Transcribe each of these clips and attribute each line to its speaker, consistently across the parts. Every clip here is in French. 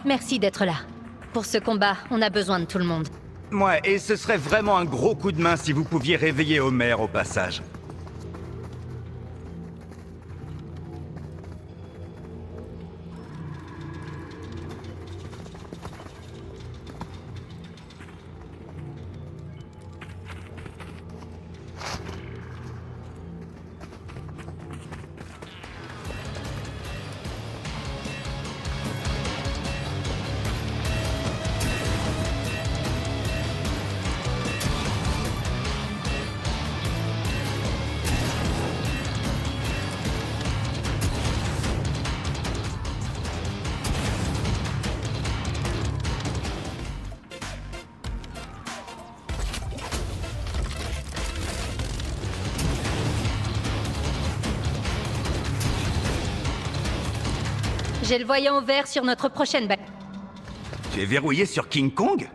Speaker 1: Merci d'être là. Pour ce combat, on a besoin de tout le monde.
Speaker 2: Ouais, et ce serait vraiment un gros coup de main si vous pouviez réveiller Homer au passage.
Speaker 1: J'ai le voyant vert sur notre prochaine balle.
Speaker 2: Tu es verrouillé sur King Kong?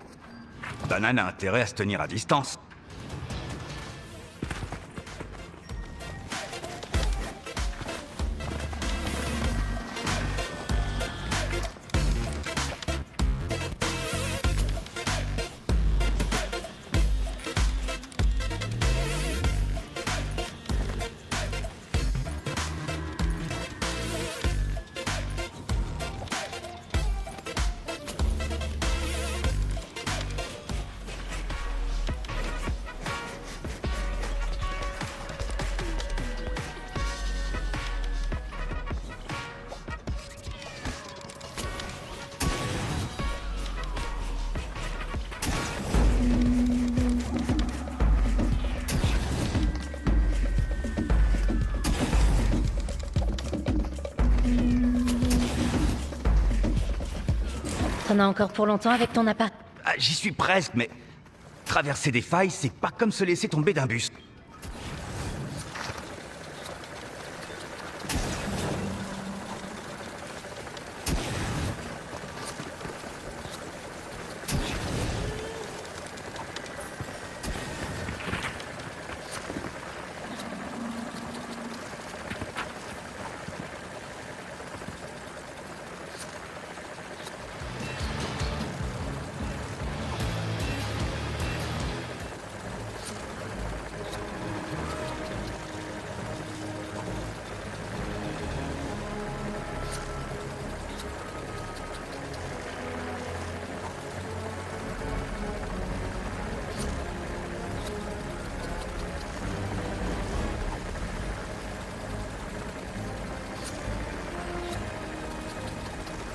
Speaker 2: Banane a intérêt à se tenir à distance.
Speaker 1: T'en as encore pour longtemps avec ton appart.
Speaker 2: Ah, j'y suis presque, mais... Traverser des failles, c'est pas comme se laisser tomber d'un bus.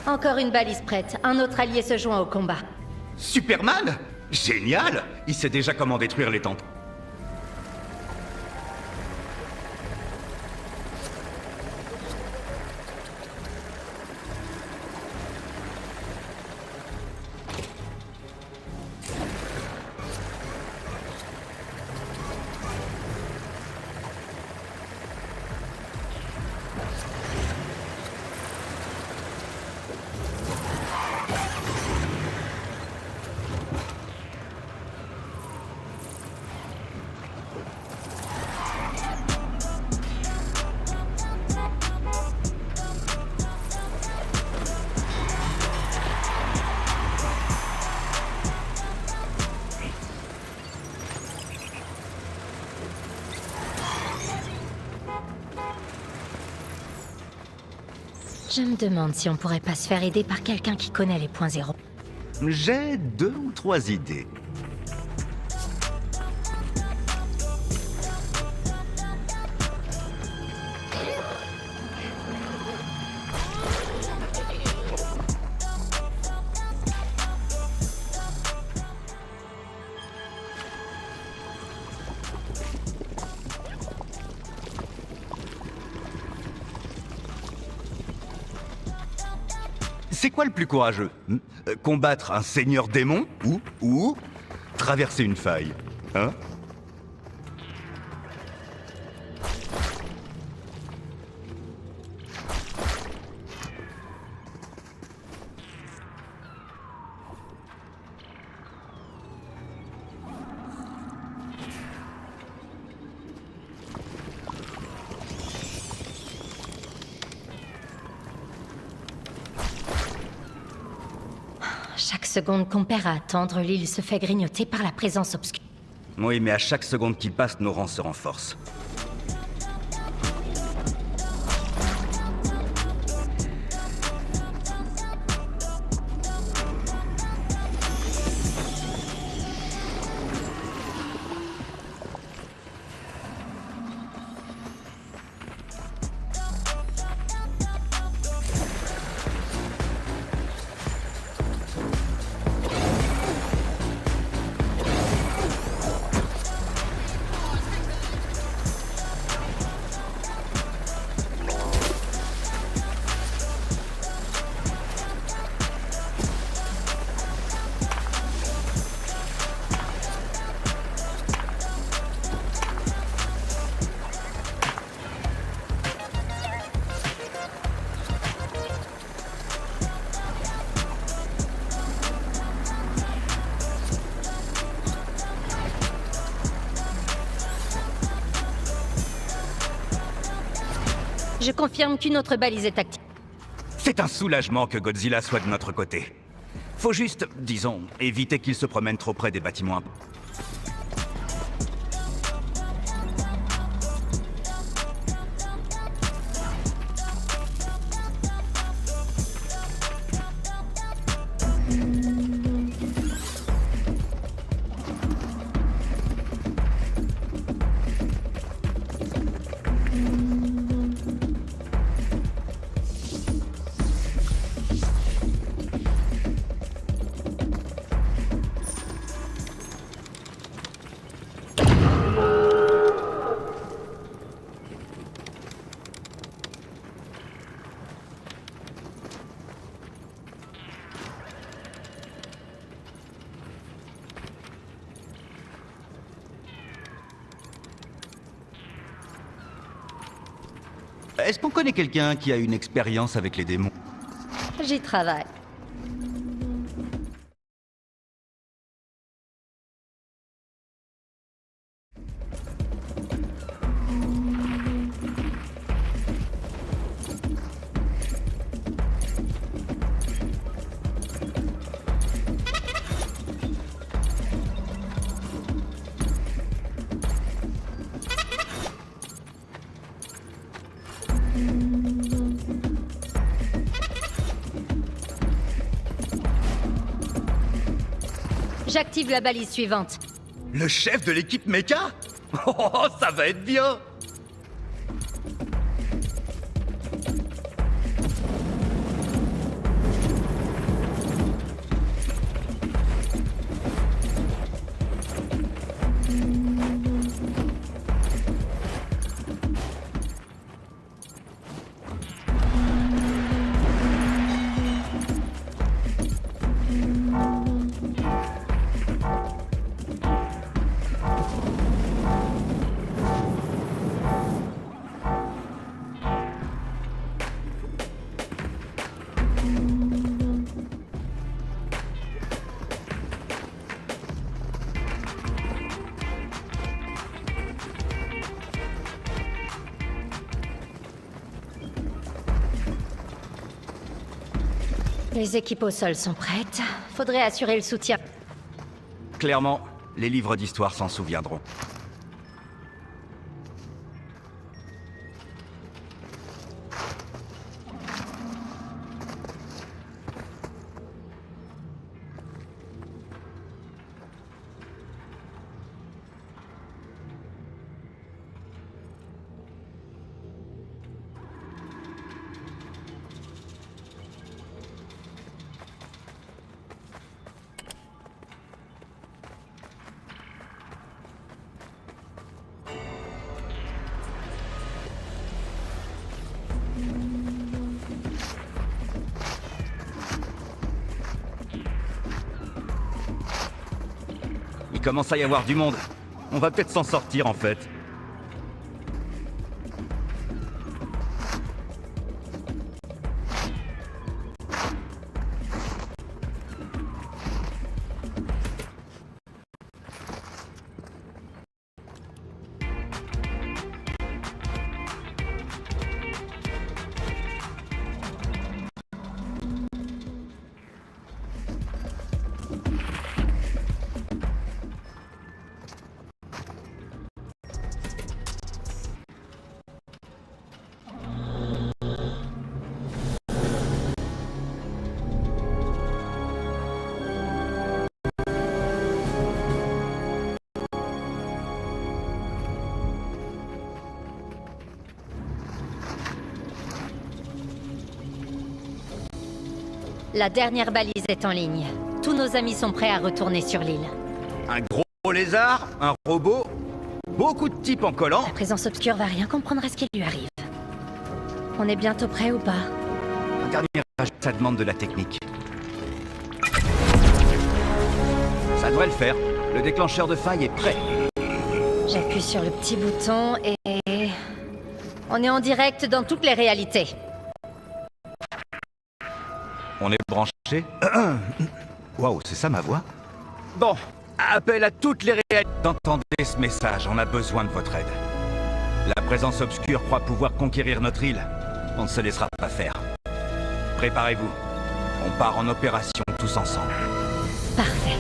Speaker 1: Encore une balise prête. Un autre allié se joint au combat.
Speaker 2: Superman? Génial! Il sait déjà comment détruire les temples.
Speaker 1: Je me demande si on pourrait pas se faire aider par quelqu'un qui connaît les points zéro.
Speaker 2: J'ai 2 ou 3 idées. C'est quoi le plus courageux? Combattre un seigneur démon ou traverser une faille? Hein?
Speaker 1: Chaque seconde qu'on perd à attendre, l'île se fait grignoter par la présence obscure.
Speaker 2: Oui, mais à chaque seconde qui passe, nos rangs se renforcent.
Speaker 1: Je confirme qu'une autre balise est active.
Speaker 2: C'est un soulagement que Godzilla soit de notre côté. Faut juste, disons, éviter qu'il se promène trop près des bâtiments. Est-ce qu'on connaît quelqu'un qui a une expérience avec les démons?
Speaker 1: J'y travaille. J'active la balise suivante.
Speaker 2: Le chef de l'équipe méca? Oh, ça va être bien!
Speaker 1: Les équipes au sol sont prêtes. Faudrait assurer le soutien.
Speaker 2: Clairement, les livres d'histoire s'en souviendront. Il commence à y avoir du monde. On va peut-être s'en sortir en fait.
Speaker 1: La dernière balise est en ligne. Tous nos amis sont prêts à retourner sur l'île.
Speaker 2: Un gros lézard, un robot, beaucoup de types en collant.
Speaker 1: La présence obscure va rien comprendre à ce qui lui arrive. On est bientôt prêt ou pas?
Speaker 2: Un dernier âge, ça demande de la technique. Ça devrait le faire. Le déclencheur de faille est prêt.
Speaker 1: J'appuie sur le petit bouton et... On est en direct dans toutes les réalités.
Speaker 2: On est branché. Waouh, c'est ça ma voix? Bon, appel à toutes les réalités. Entendez ce message, on a besoin de votre aide. La présence obscure croit pouvoir conquérir notre île. On ne se laissera pas faire. Préparez-vous. On part en opération tous ensemble.
Speaker 1: Parfait.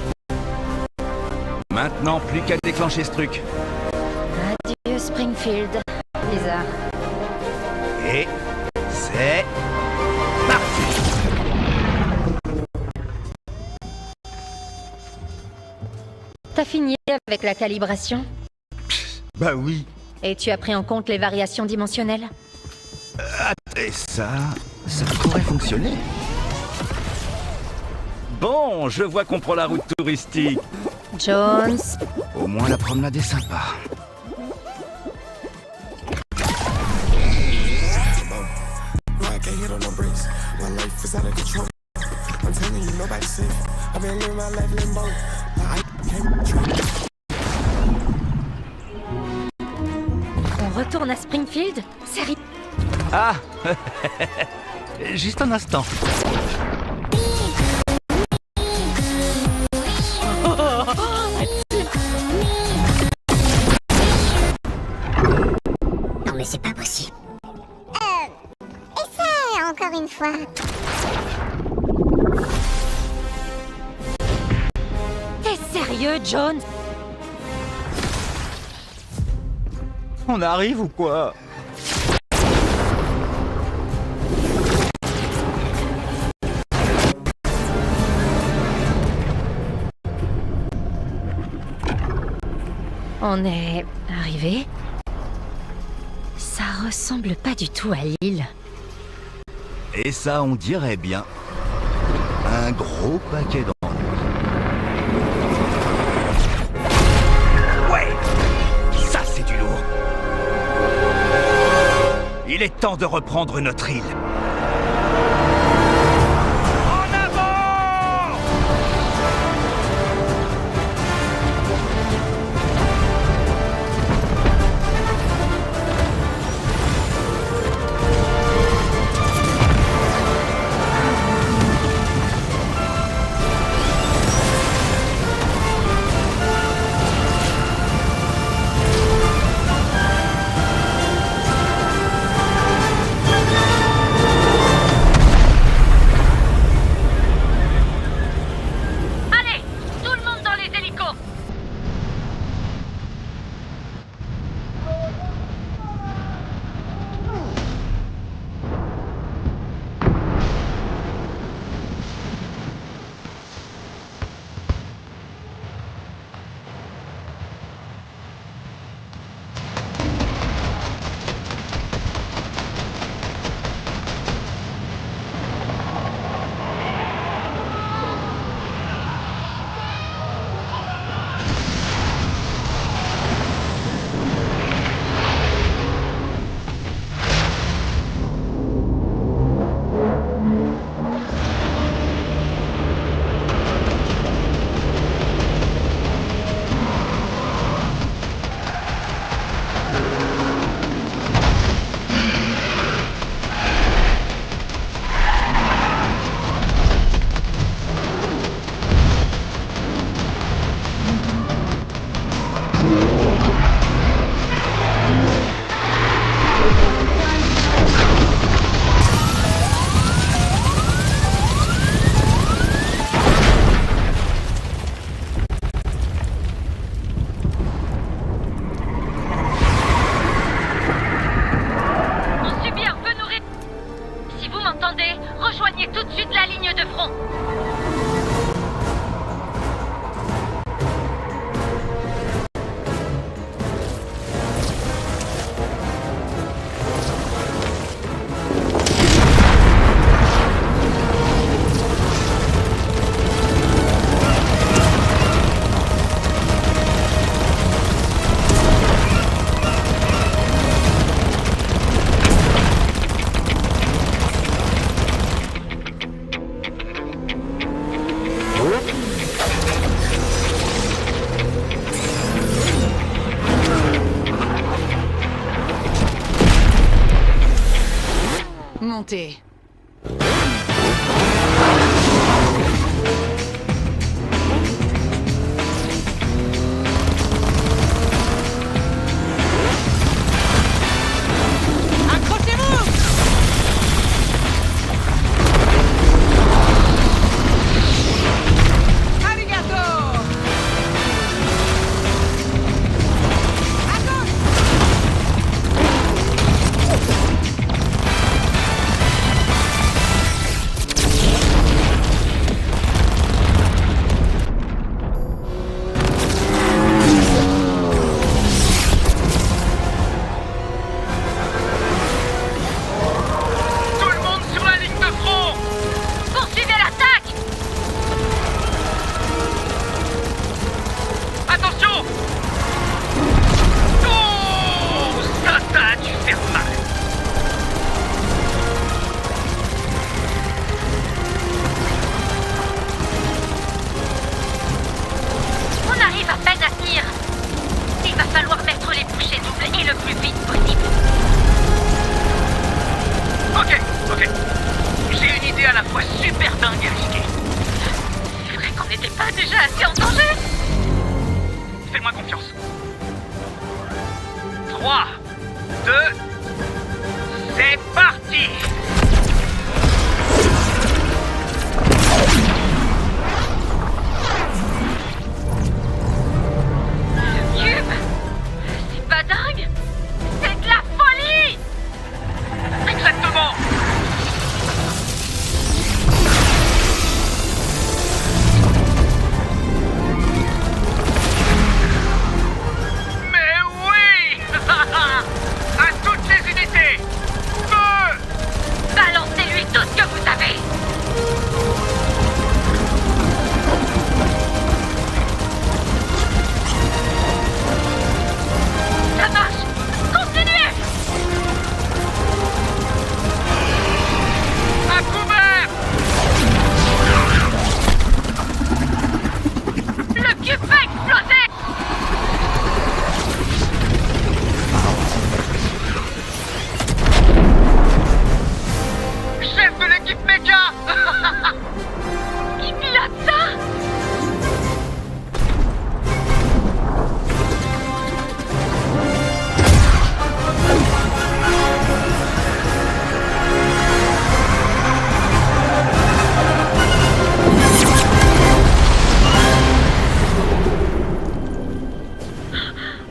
Speaker 2: Maintenant, plus qu'à déclencher ce truc.
Speaker 1: Adieu Springfield. Bizarre.
Speaker 2: Et c'est parti.
Speaker 1: T'as fini avec la calibration?
Speaker 2: Bah oui.
Speaker 1: Et tu as pris en compte les variations dimensionnelles?
Speaker 2: Et ça pourrait fonctionner. Bon, je vois qu'on prend la route touristique.
Speaker 1: Jones.
Speaker 2: Au moins la promenade est sympa.
Speaker 1: On retourne à Springfield? Sérieux?
Speaker 2: Ah. Juste un instant.
Speaker 3: Non mais c'est pas possible. Essaie encore une fois.
Speaker 1: T'es sérieux, Jones?
Speaker 2: On arrive ou quoi?
Speaker 1: On est arrivé? Ça ressemble pas du tout à l'île.
Speaker 2: Et ça, on dirait bien. Un gros paquet d'ennuis. Ouais! Ça, c'est du lourd. Il est temps de reprendre notre île. En avant!
Speaker 1: pas déjà assez en danger?
Speaker 2: Fais-moi confiance. 3, 2, c'est parti!
Speaker 1: Le cube? C'est pas dingue? C'est de la folie!
Speaker 2: Exactement! Mais oui! À toutes les unités! Feu!
Speaker 1: Balancez-lui tout ce que vous avez! Ça marche! Continuez!
Speaker 2: À couvert!
Speaker 1: Le cube va exploser!
Speaker 2: Chef de l'équipe méca!
Speaker 1: Il pilote ça?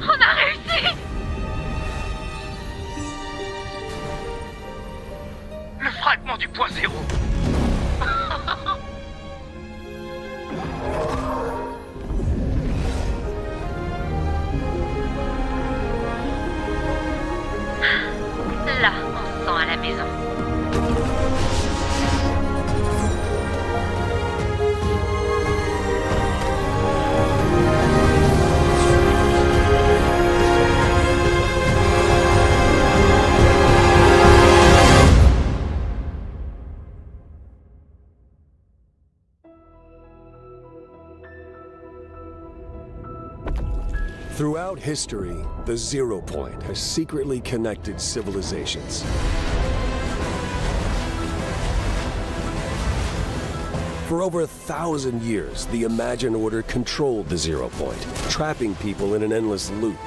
Speaker 1: On a réussi!
Speaker 2: Le fragment du point zéro.
Speaker 1: Là, on se sent à la maison.
Speaker 4: Throughout history, the Zero Point has secretly connected civilizations. For over 1,000 years, the Imagine Order controlled the Zero Point, trapping people in an endless loop.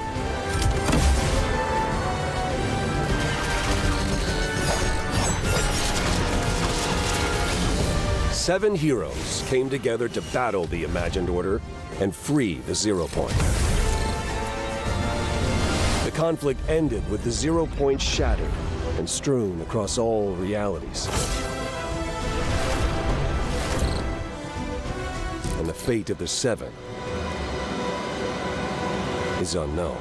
Speaker 4: Seven heroes came together to battle the Imagined Order and free the Zero Point. The conflict ended with the Zero Point shattered and strewn across all realities. And the fate of the Seven is unknown.